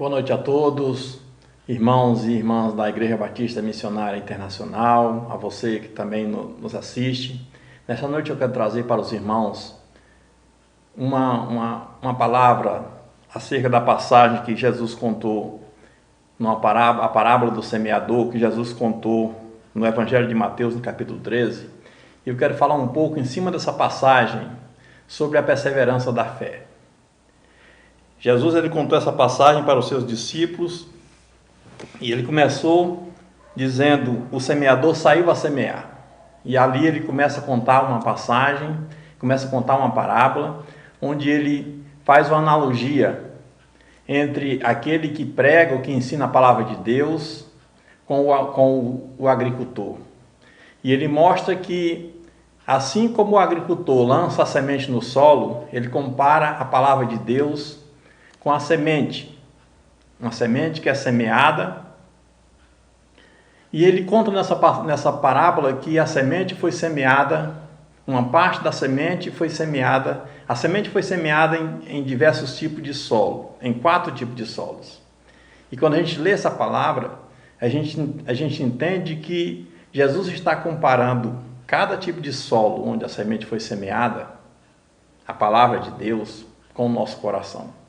Boa noite a todos, irmãos e irmãs da Igreja Batista Missionária Internacional, a você que também nos assiste. Nesta noite eu quero trazer para os irmãos uma palavra acerca da passagem que Jesus contou, a parábola do semeador, que Jesus contou no Evangelho de Mateus, no capítulo 13. E eu quero falar um pouco em cima dessa passagem sobre a perseverança da fé. Jesus ele contou essa passagem para os seus discípulos e ele começou dizendo: o semeador saiu a semear. E ali ele começa a contar uma passagem, começa a contar uma parábola, onde ele faz uma analogia entre aquele que prega ou que ensina a palavra de Deus com o agricultor. E ele mostra que, assim como o agricultor lança a semente no solo, ele compara a palavra de Deus com a semente, uma semente que é semeada, e ele conta nessa parábola que a semente foi semeada, uma parte da semente foi semeada, a semente foi semeada em diversos tipos de solo, em 4 tipos de solos. E quando a gente lê essa palavra, a gente entende que Jesus está comparando cada tipo de solo onde a semente foi semeada, a palavra de Deus, com o nosso coração.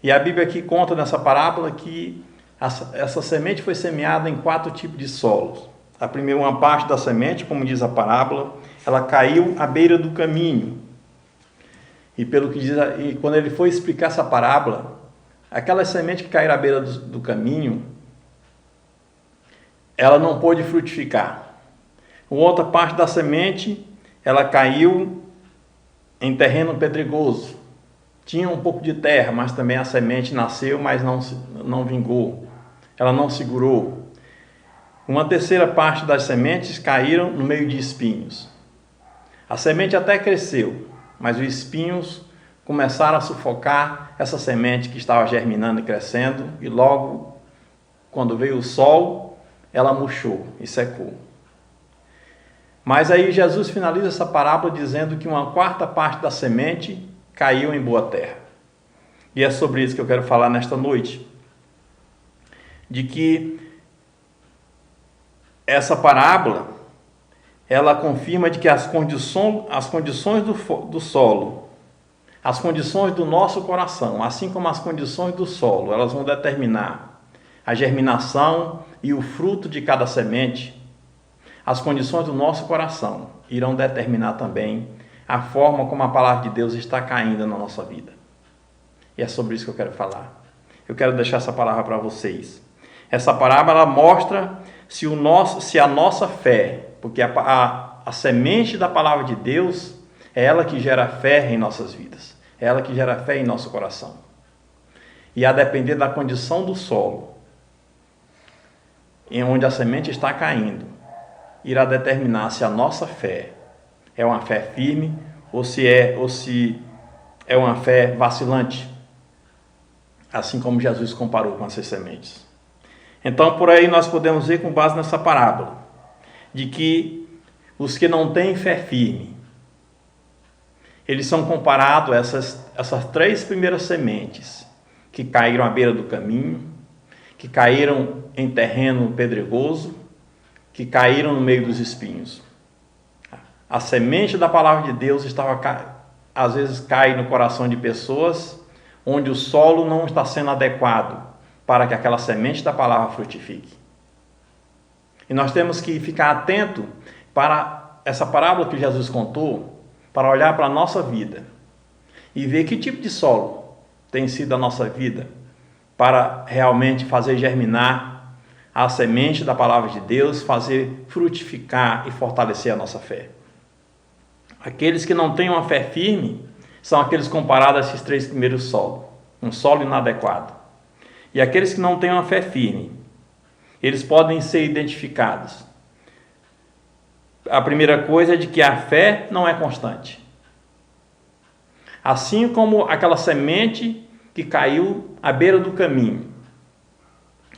E a Bíblia aqui conta nessa parábola que essa semente foi semeada em 4 tipos de solos. A primeira, uma parte da semente, como diz a parábola, ela caiu à beira do caminho. E pelo que diz, e quando ele foi explicar essa parábola, aquelas sementes que caíram à beira do caminho, ela não pôde frutificar. Uma outra parte da semente, ela caiu em terreno pedregoso. Tinha um pouco de terra, mas também a semente nasceu, mas não vingou. Ela não segurou. Uma terceira parte das sementes caíram no meio de espinhos. A semente até cresceu, mas os espinhos começaram a sufocar essa semente que estava germinando e crescendo, e logo, quando veio o sol, ela murchou e secou. Mas aí Jesus finaliza essa parábola dizendo que uma 4ª parte da semente caiu em boa terra. E é sobre isso que eu quero falar nesta noite. De que essa parábola, ela confirma de que as condições do solo, as condições do nosso coração, assim como as condições do solo, elas vão determinar a germinação e o fruto de cada semente. As condições do nosso coração irão determinar também a forma como a palavra de Deus está caindo na nossa vida. E é sobre isso que eu quero falar. Eu quero deixar essa palavra para vocês. Essa parábola mostra se a nossa fé, porque a semente da palavra de Deus é ela que gera fé em nossas vidas, é ela que gera fé em nosso coração. E a depender da condição do solo, em onde a semente está caindo, irá determinar se a nossa fé é uma fé firme ou se é uma fé vacilante, assim como Jesus comparou com essas sementes. Então, por aí nós podemos ver, com base nessa parábola, de que os que não têm fé firme, eles são comparados a essas 3 primeiras sementes que caíram à beira do caminho, que caíram em terreno pedregoso, que caíram no meio dos espinhos. A semente da palavra de Deus às vezes cai no coração de pessoas onde o solo não está sendo adequado para que aquela semente da palavra frutifique. E nós temos que ficar atento para essa parábola que Jesus contou, para olhar para a nossa vida e ver que tipo de solo tem sido a nossa vida para realmente fazer germinar a semente da palavra de Deus, fazer frutificar e fortalecer a nossa fé. Aqueles que não têm uma fé firme são aqueles comparados a esses 3 primeiros solos, um solo inadequado. E aqueles que não têm uma fé firme, eles podem ser identificados. A primeira coisa é de que a fé não é constante. Assim como aquela semente que caiu à beira do caminho,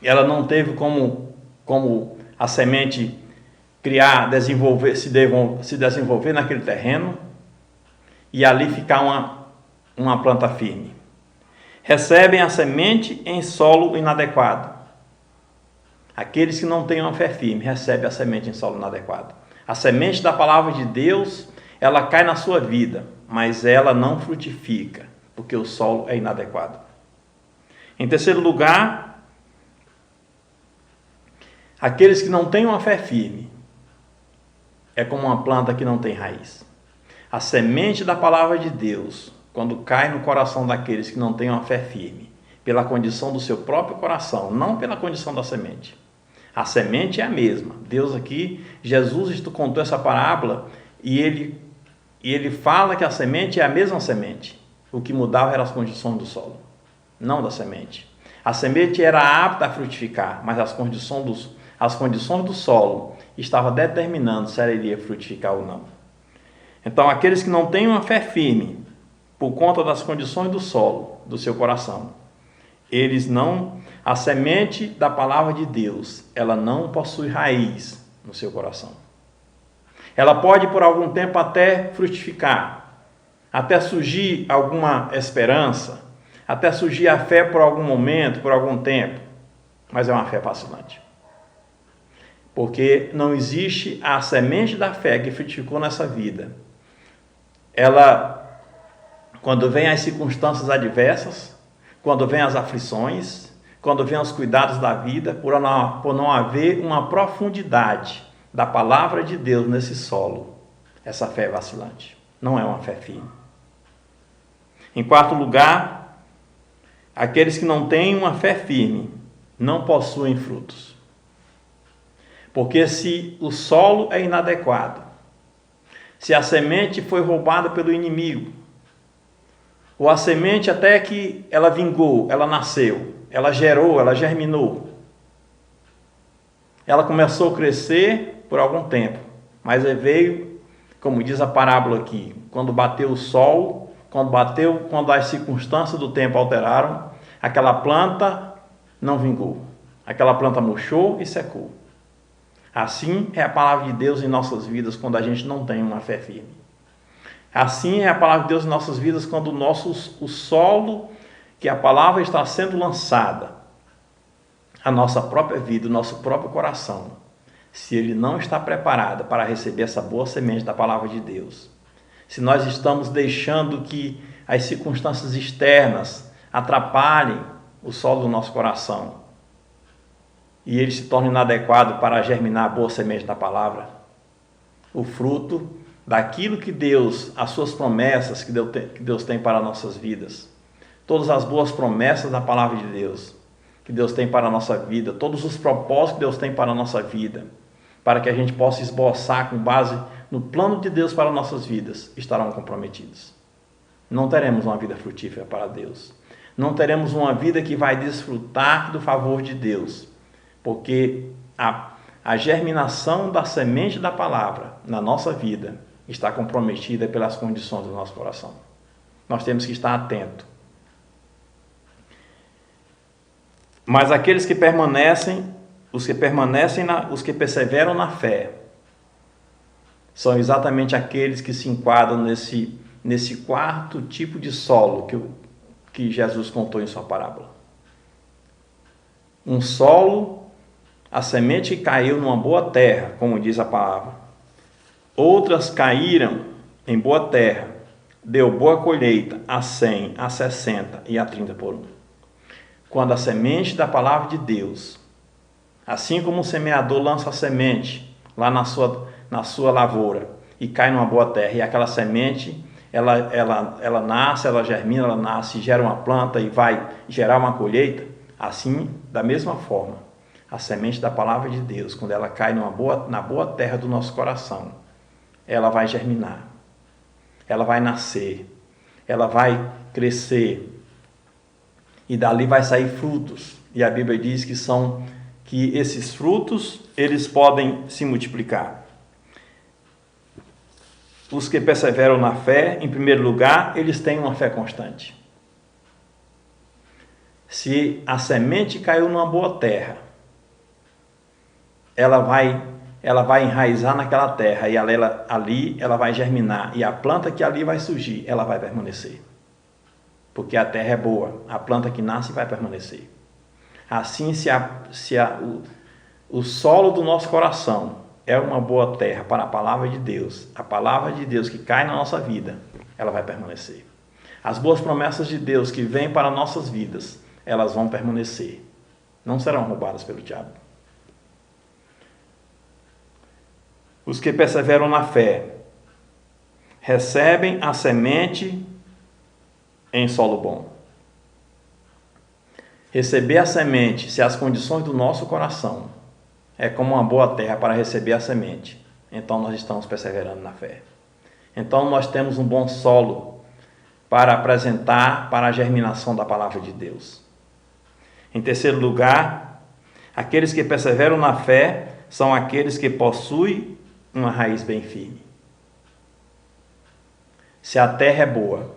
ela não teve como a semente se desenvolver naquele terreno e ali ficar uma planta firme. recebem a semente em solo inadequado. Aqueles que não têm uma fé firme recebem a semente em solo inadequado. A semente da palavra de Deus, ela cai na sua vida, mas ela não frutifica, porque o solo é inadequado. Em terceiro lugar, aqueles que não têm uma fé firme, é como uma planta que não tem raiz. A semente da palavra de Deus, quando cai no coração daqueles que não têm uma fé firme, pela condição do seu próprio coração, não pela condição da semente. A semente é a mesma. Deus aqui, Jesus contou essa parábola e ele fala que a semente é a mesma semente. O que mudava eram as condições do solo, não da semente. A semente era apta a frutificar, mas as condições do solo estavam determinando se ela iria frutificar ou não. Então, aqueles que não têm uma fé firme, por conta das condições do solo, do seu coração, a semente da palavra de Deus, ela não possui raiz no seu coração. Ela pode por algum tempo até frutificar, até surgir alguma esperança, até surgir a fé por algum momento, por algum tempo, mas é uma fé vacilante. Porque não existe a semente da fé que frutificou nessa vida. Ela, quando vem as circunstâncias adversas, quando vem as aflições, quando vem os cuidados da vida, por não haver uma profundidade da palavra de Deus nesse solo, essa fé é vacilante, não é uma fé firme. Em quarto lugar, aqueles que não têm uma fé firme não possuem frutos. Porque se o solo é inadequado, se a semente foi roubada pelo inimigo, ou a semente até que ela vingou, ela nasceu, ela gerou, ela germinou, ela começou a crescer por algum tempo, mas veio, como diz a parábola aqui, quando bateu o sol, quando as circunstâncias do tempo alteraram, aquela planta não vingou, aquela planta murchou e secou. Assim é a palavra de Deus em nossas vidas quando a gente não tem uma fé firme. Assim é a palavra de Deus em nossas vidas quando o solo que a palavra está sendo lançada, a nossa própria vida, o nosso próprio coração, se ele não está preparado para receber essa boa semente da palavra de Deus, se nós estamos deixando que as circunstâncias externas atrapalhem o solo do nosso coração, e ele se torna inadequado para germinar a boa semente da palavra, o fruto daquilo que Deus, as suas promessas que Deus tem para nossas vidas, todas as boas promessas da palavra de Deus, que Deus tem para a nossa vida, todos os propósitos que Deus tem para a nossa vida, para que a gente possa esboçar com base no plano de Deus para nossas vidas, estarão comprometidos. Não teremos uma vida frutífera para Deus. Não teremos uma vida que vai desfrutar do favor de Deus, porque a germinação da semente da palavra na nossa vida está comprometida pelas condições do nosso coração. Nós temos que estar atentos. Mas aqueles que permanecem, os que perseveram na fé, são exatamente aqueles que se enquadram nesse quarto tipo de solo que Jesus contou em sua parábola. Um solo, a semente caiu numa boa terra, como diz a palavra. Outras caíram em boa terra, deu boa colheita a 100, a 60 e a 30 por um. Quando a semente da palavra de Deus, assim como o semeador lança a semente lá na sua lavoura e cai numa boa terra, e aquela semente, ela nasce, ela germina, ela nasce, gera uma planta e vai gerar uma colheita, assim, da mesma forma, a semente da palavra de Deus, quando ela cai na boa terra do nosso coração, ela vai germinar, ela vai nascer, ela vai crescer, e dali vai sair frutos. E a Bíblia diz que esses frutos, eles podem se multiplicar. Os que perseveram na fé, em primeiro lugar, eles têm uma fé constante. Se a semente caiu numa boa terra, ela vai enraizar naquela terra e ali ela vai germinar, e a planta que ali vai surgir, ela vai permanecer. porque a terra é boa, a planta que nasce vai permanecer. Assim, o solo do nosso coração é uma boa terra para a palavra de Deus, a palavra de Deus que cai na nossa vida, ela vai permanecer. As boas promessas de Deus que vêm para nossas vidas, elas vão permanecer, não serão roubadas pelo diabo. Os que perseveram na fé recebem a semente em solo bom. Receber a semente, se as condições do nosso coração é como uma boa terra para receber a semente, então nós estamos perseverando na fé. Então nós temos um bom solo para apresentar para a germinação da palavra de Deus. Em terceiro lugar, aqueles que perseveram na fé são aqueles que possuem uma raiz bem firme. Se a terra é boa,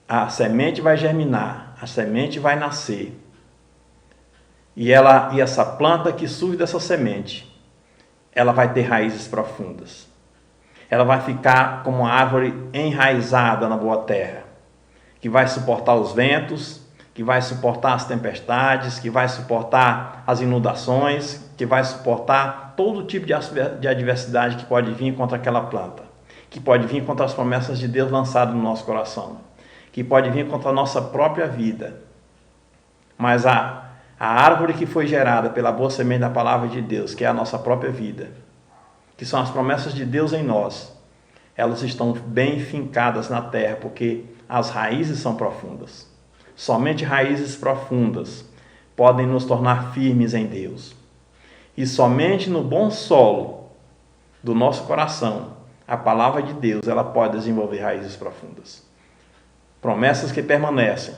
a semente vai germinar, a semente vai nascer. E essa planta que surge dessa semente, ela vai ter raízes profundas. Ela vai ficar como uma árvore enraizada na boa terra, que vai suportar os ventos, que vai suportar as tempestades, que vai suportar as inundações, que vai suportar todo tipo de adversidade que pode vir contra aquela planta, que pode vir contra as promessas de Deus lançadas no nosso coração, que pode vir contra a nossa própria vida. Mas a árvore que foi gerada pela boa semente da palavra de Deus, que é a nossa própria vida, que são as promessas de Deus em nós, elas estão bem fincadas na terra, porque as raízes são profundas. Somente raízes profundas podem nos tornar firmes em Deus. E somente no bom solo do nosso coração, a palavra de Deus, ela pode desenvolver raízes profundas. Promessas que permanecem,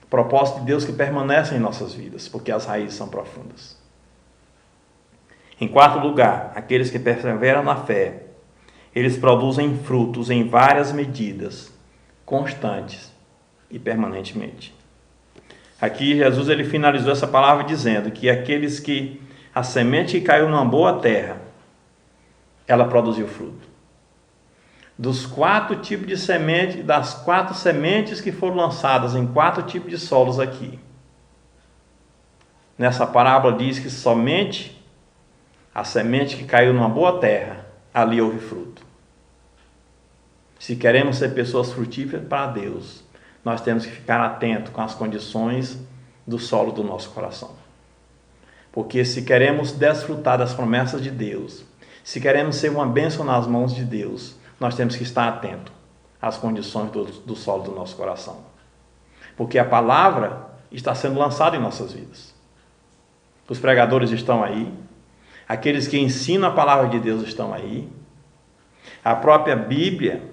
propósito de Deus que permanecem em nossas vidas, porque as raízes são profundas. Em quarto lugar, aqueles que perseveram na fé, eles produzem frutos em várias medidas, constantes e permanentemente. Aqui Jesus ele finalizou essa palavra dizendo que aqueles que a semente que caiu numa boa terra, ela produziu fruto. Dos 4 tipos de semente, das 4 sementes que foram lançadas em 4 tipos de solos aqui, nessa parábola diz que somente a semente que caiu numa boa terra, ali houve fruto. Se queremos ser pessoas frutíferas para Deus, nós temos que ficar atentos com as condições do solo do nosso coração. Porque se queremos desfrutar das promessas de Deus, se queremos ser uma bênção nas mãos de Deus, nós temos que estar atentos às condições do solo do nosso coração. Porque a palavra está sendo lançada em nossas vidas. Os pregadores estão aí, aqueles que ensinam a palavra de Deus estão aí, a própria Bíblia,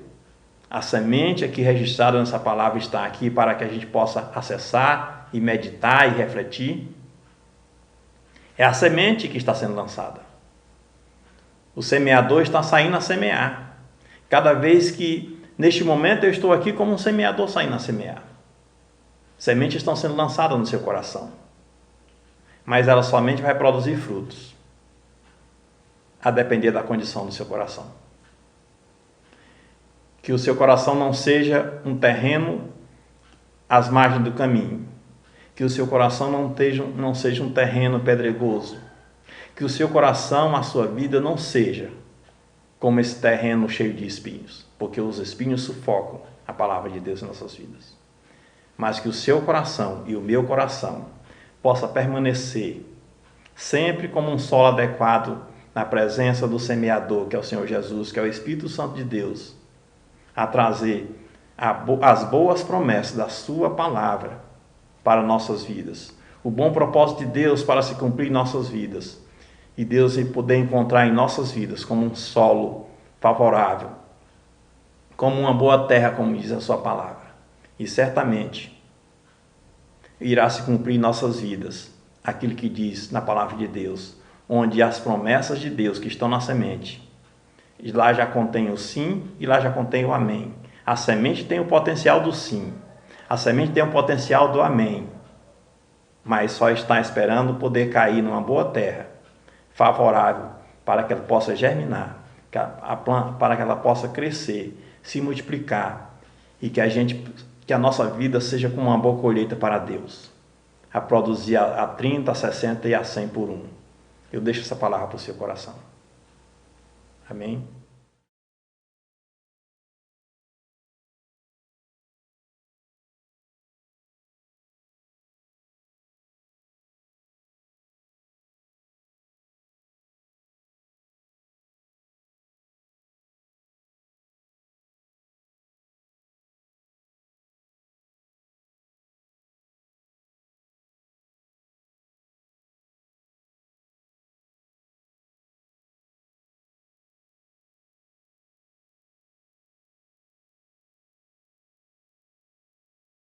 a semente aqui registrada nessa palavra está aqui para que a gente possa acessar e meditar e refletir. É a semente que está sendo lançada. O semeador está saindo a semear. Cada vez que, neste momento, eu estou aqui como um semeador saindo a semear. Sementes estão sendo lançadas no seu coração. Mas ela somente vai produzir frutos, a depender da condição do seu coração. Que o seu coração não seja um terreno às margens do caminho. Que o seu coração não seja um terreno pedregoso. Que o seu coração, a sua vida, não seja como esse terreno cheio de espinhos. Porque os espinhos sufocam a palavra de Deus em nossas vidas. Mas que o seu coração e o meu coração possa permanecer sempre como um solo adequado na presença do semeador, que é o Senhor Jesus, que é o Espírito Santo de Deus, a trazer as boas promessas da sua palavra para nossas vidas. O bom propósito de Deus para se cumprir em nossas vidas. E Deus poder encontrar em nossas vidas como um solo favorável, como uma boa terra, como diz a sua palavra. E certamente irá se cumprir em nossas vidas aquilo que diz na palavra de Deus, onde as promessas de Deus que estão na semente, e lá já contém o sim e lá já contém o amém. A semente tem o potencial do sim, a semente tem o potencial do amém, mas só está esperando poder cair numa boa terra favorável para que ela possa germinar, para que ela possa crescer, se multiplicar e que a gente que a nossa vida seja como uma boa colheita para Deus, a produzir a 30, a 60 e a 100 por um. Eu deixo essa palavra para o seu coração. Amém?